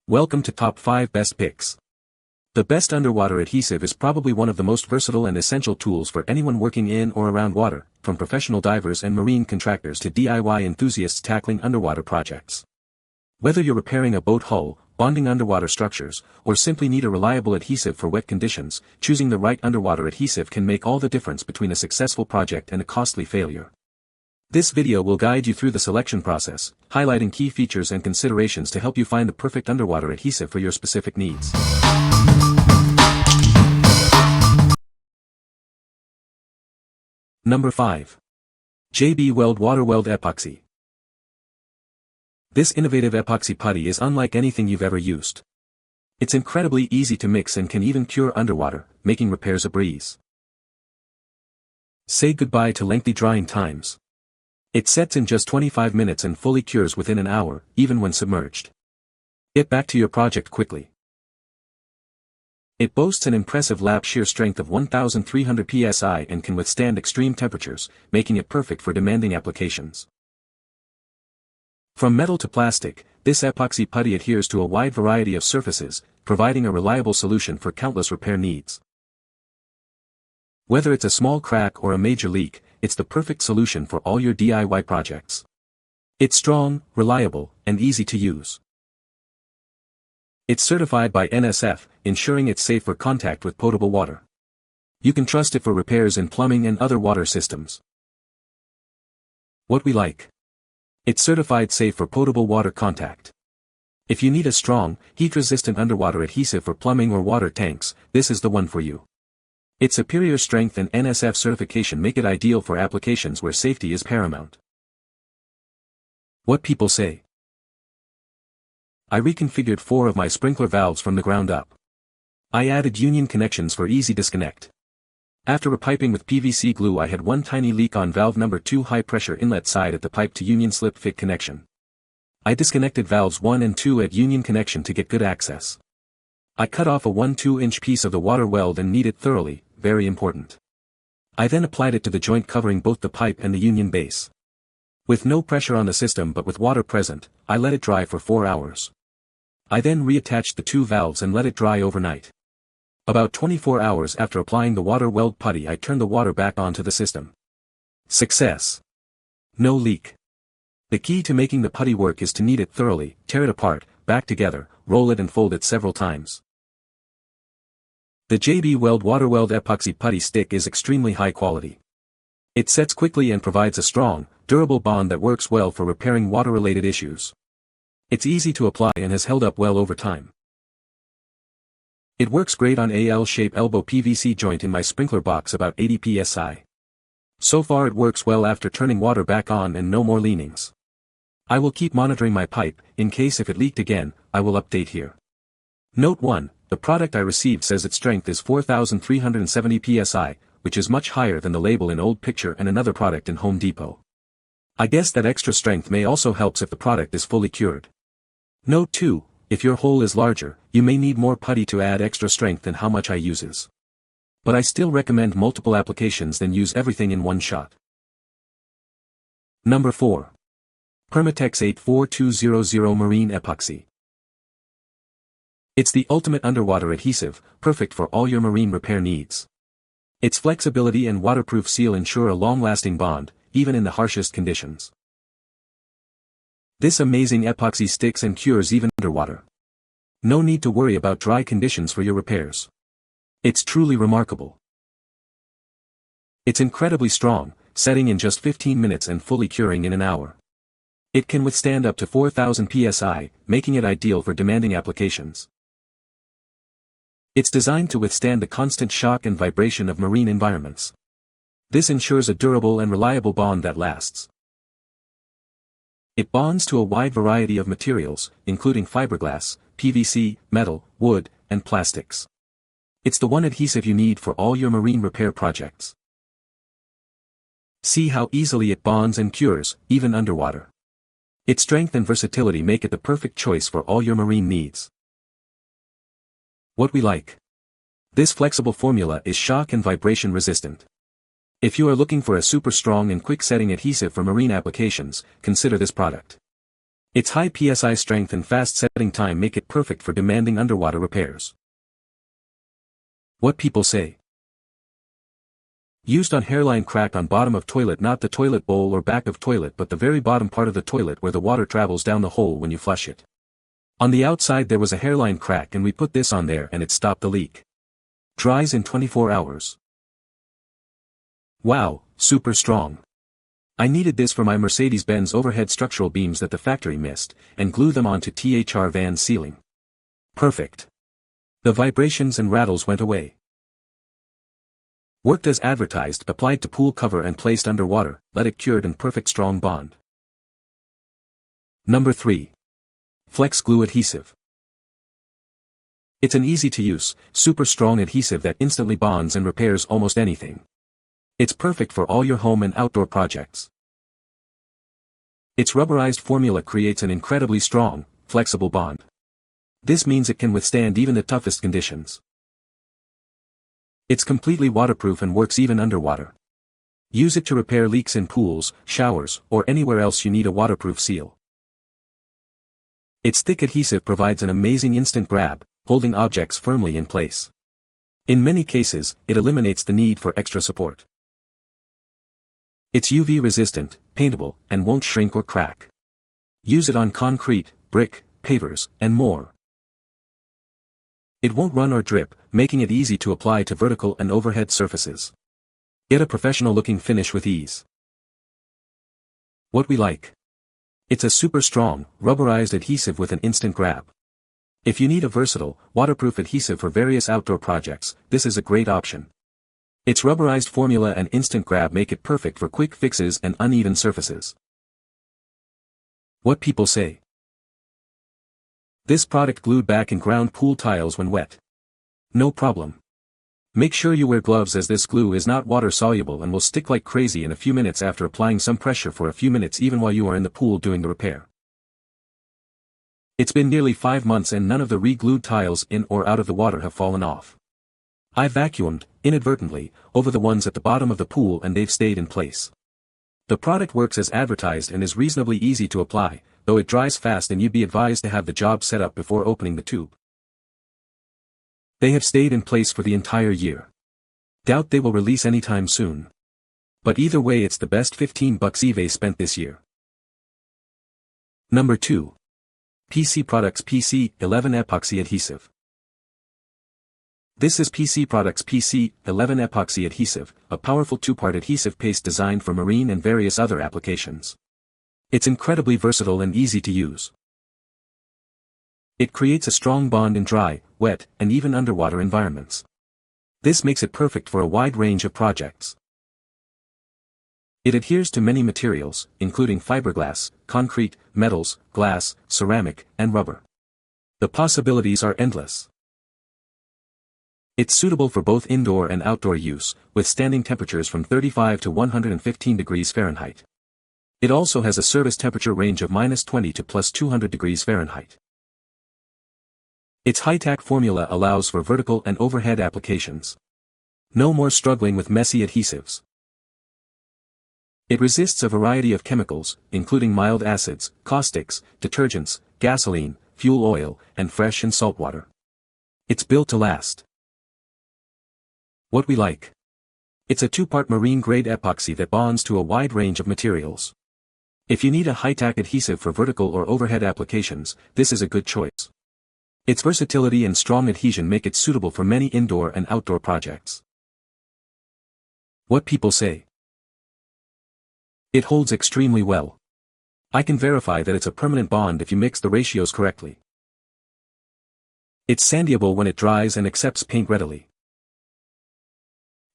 Welcome to Top 5 Best Picks. The best underwater adhesive is probably one of the most versatile and essential tools for anyone working in or around water, from professional divers and marine contractors to DIY enthusiasts tackling underwater projects. Whether you're repairing a boat hull, bonding underwater structures, or simply need a reliable adhesive for wet conditions, choosing the right underwater adhesive can make all the difference between a successful project and a costly failure. This video will guide you through the selection process, highlighting key features and considerations to help you find the perfect underwater adhesive for your specific needs. Number 5. Weld WaterWeld Epoxy. This innovative epoxy putty is unlike anything you've ever used. It's incredibly easy to mix and can even cure underwater, making repairs a breeze. Say goodbye to lengthy drying times. It sets in just 25 minutes and fully cures within an hour, even when submerged. Get back to your project quickly. It boasts an impressive lap shear strength of 1,300 psi and can withstand extreme temperatures, making it perfect for demanding applications. From metal to plastic, this epoxy putty adheres to a wide variety of surfaces, providing a reliable solution for countless repair needs. Whether it's a small crack or a major leak, it's the perfect solution for all your DIY projects. It's strong, reliable, and easy to use. It's certified by NSF, ensuring it's safe for contact with potable water. You can trust it for repairs in plumbing and other water systems. What we like. It's certified safe for potable water contact. If you need a strong, heat-resistant underwater adhesive for plumbing or water tanks, this is the one for you. Its superior strength and NSF certification make it ideal for applications where safety is paramount. What people say. I reconfigured 4 of my sprinkler valves from the ground up. I added union connections for easy disconnect. After repiping with PVC glue, I had one tiny leak on valve number 2 high pressure inlet side at the pipe to union slip fit connection. I disconnected valves 1 and 2 at union connection to get good access. I cut off a 1/2-inch piece of the WaterWeld and kneaded thoroughly, very important. I then applied it to the joint covering both the pipe and the union base. With no pressure on the system but with water present, I let it dry for 4 hours. I then reattached the 2 valves and let it dry overnight. About 24 hours after applying the WaterWeld putty, I turned the water back onto the system. Success. No leak. The key to making the putty work is to knead it thoroughly, tear it apart, back together, roll it and fold it several times. The Weld WaterWeld epoxy putty stick is extremely high quality. It sets quickly and provides a strong, durable bond that works well for repairing water-related issues. It's easy to apply and has held up well over time. It works great on a L-shape elbow PVC joint in my sprinkler box about 80 psi. So far it works well after turning water back on and no more leanings. I will keep monitoring my pipe, in case if it leaked again, I will update here. Note 1, the product I received says its strength is 4,370 psi, which is much higher than the label in Old Picture and another product in Home Depot. I guess that extra strength may also helps if the product is fully cured. Note 2, if your hole is larger, you may need more putty to add extra strength than how much I uses. But I still recommend multiple applications than use everything in one shot. Number 4. Permatex 84200 Marine Epoxy. It's the ultimate underwater adhesive, perfect for all your marine repair needs. Its flexibility and waterproof seal ensure a long-lasting bond, even in the harshest conditions. This amazing epoxy sticks and cures even underwater. No need to worry about dry conditions for your repairs. It's truly remarkable. It's incredibly strong, setting in just 15 minutes and fully curing in an hour. It can withstand up to 4,000 psi, making it ideal for demanding applications. It's designed to withstand the constant shock and vibration of marine environments. This ensures a durable and reliable bond that lasts. It bonds to a wide variety of materials, including fiberglass, PVC, metal, wood, and plastics. It's the one adhesive you need for all your marine repair projects. See how easily it bonds and cures, even underwater. Its strength and versatility make it the perfect choice for all your marine needs. What we like. This flexible formula is shock and vibration resistant. If you are looking for a super strong and quick setting adhesive for marine applications, consider this product. Its high PSI strength and fast setting time make it perfect for demanding underwater repairs. What people say. Used on hairline crack on bottom of toilet, not the toilet bowl or back of toilet but the very bottom part of the toilet where the water travels down the hole when you flush it. On the outside there was a hairline crack and we put this on there and it stopped the leak. Dries in 24 hours. Wow, super strong. I needed this for my Mercedes-Benz overhead structural beams that the factory missed, and glue them onto THR van ceiling. Perfect. The vibrations and rattles went away. Worked as advertised, applied to pool cover and placed underwater, let it cured and perfect strong bond. Number 3. Flex Glue Adhesive. It's an easy-to-use, super strong adhesive that instantly bonds and repairs almost anything. It's perfect for all your home and outdoor projects. Its rubberized formula creates an incredibly strong, flexible bond. This means it can withstand even the toughest conditions. It's completely waterproof and works even underwater. Use it to repair leaks in pools, showers, or anywhere else you need a waterproof seal. Its thick adhesive provides an amazing instant grab, holding objects firmly in place. In many cases, it eliminates the need for extra support. It's UV resistant, paintable, and won't shrink or crack. Use it on concrete, brick, pavers, and more. It won't run or drip, making it easy to apply to vertical and overhead surfaces. Get a professional-looking finish with ease. What we like. It's a super strong, rubberized adhesive with an instant grab. If you need a versatile, waterproof adhesive for various outdoor projects, this is a great option. Its rubberized formula and instant grab make it perfect for quick fixes and uneven surfaces. What people say. This product glued back in ground pool tiles when wet. No problem. Make sure you wear gloves as this glue is not water soluble and will stick like crazy in a few minutes after applying some pressure for a few minutes even while you are in the pool doing the repair. It's been nearly 5 months and none of the re-glued tiles in or out of the water have fallen off. I vacuumed, inadvertently, over the ones at the bottom of the pool and they've stayed in place. The product works as advertised and is reasonably easy to apply, though it dries fast and you'd be advised to have the job set up before opening the tube. They have stayed in place for the entire year. Doubt they will release anytime soon. But either way it's the best $15 eBay spent this year. Number 2. PC Products PC11 Epoxy Adhesive. This is PC Products PC11 Epoxy Adhesive, a powerful 2-part adhesive paste designed for marine and various other applications. It's incredibly versatile and easy to use. It creates a strong bond in dry, wet, and even underwater environments. This makes it perfect for a wide range of projects. It adheres to many materials, including fiberglass, concrete, metals, glass, ceramic, and rubber. The possibilities are endless. It's suitable for both indoor and outdoor use, withstanding temperatures from 35 to 115 degrees Fahrenheit. It also has a service temperature range of -20 to +200 degrees Fahrenheit. Its high-tack formula allows for vertical and overhead applications. No more struggling with messy adhesives. It resists a variety of chemicals, including mild acids, caustics, detergents, gasoline, fuel oil, and fresh and salt water. It's built to last. What we like. It's a 2-part marine-grade epoxy that bonds to a wide range of materials. If you need a high-tack adhesive for vertical or overhead applications, this is a good choice. Its versatility and strong adhesion make it suitable for many indoor and outdoor projects. What people say. It holds extremely well. I can verify that it's a permanent bond if you mix the ratios correctly. It's sandable when it dries and accepts paint readily.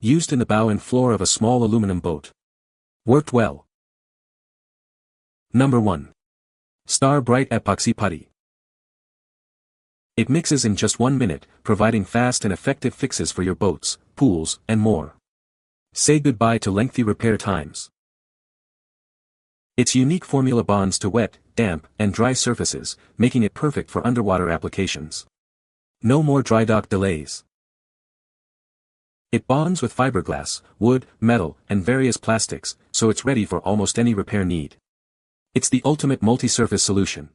Used in the bow and floor of a small aluminum boat. Worked well. Number 1. Star BRITE Epoxy Putty. It mixes in just 1 minute, providing fast and effective fixes for your boats, pools, and more. Say goodbye to lengthy repair times. Its unique formula bonds to wet, damp, and dry surfaces, making it perfect for underwater applications. No more dry dock delays. It bonds with fiberglass, wood, metal, and various plastics, so it's ready for almost any repair need. It's the ultimate multi-surface solution.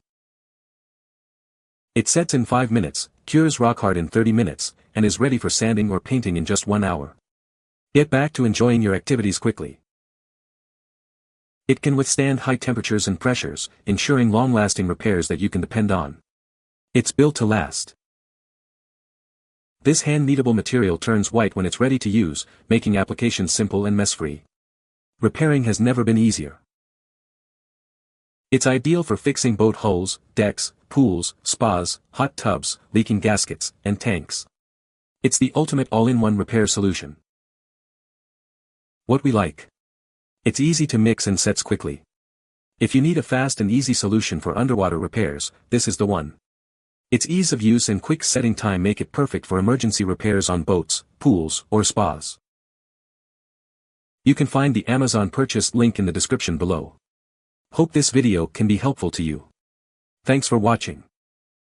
It sets in 5 minutes, cures rock hard in 30 minutes, and is ready for sanding or painting in just 1 hour. Get back to enjoying your activities quickly. It can withstand high temperatures and pressures, ensuring long-lasting repairs that you can depend on. It's built to last. This hand-kneadable material turns white when it's ready to use, making application simple and mess-free. Repairing has never been easier. It's ideal for fixing boat hulls, decks, pools, spas, hot tubs, leaking gaskets, and tanks. It's the ultimate all-in-one repair solution. What we like. It's easy to mix and sets quickly. If you need a fast and easy solution for underwater repairs, this is the one. Its ease of use and quick setting time make it perfect for emergency repairs on boats, pools, or spas. You can find the Amazon purchase link in the description below. Hope this video can be helpful to you. Thanks for watching.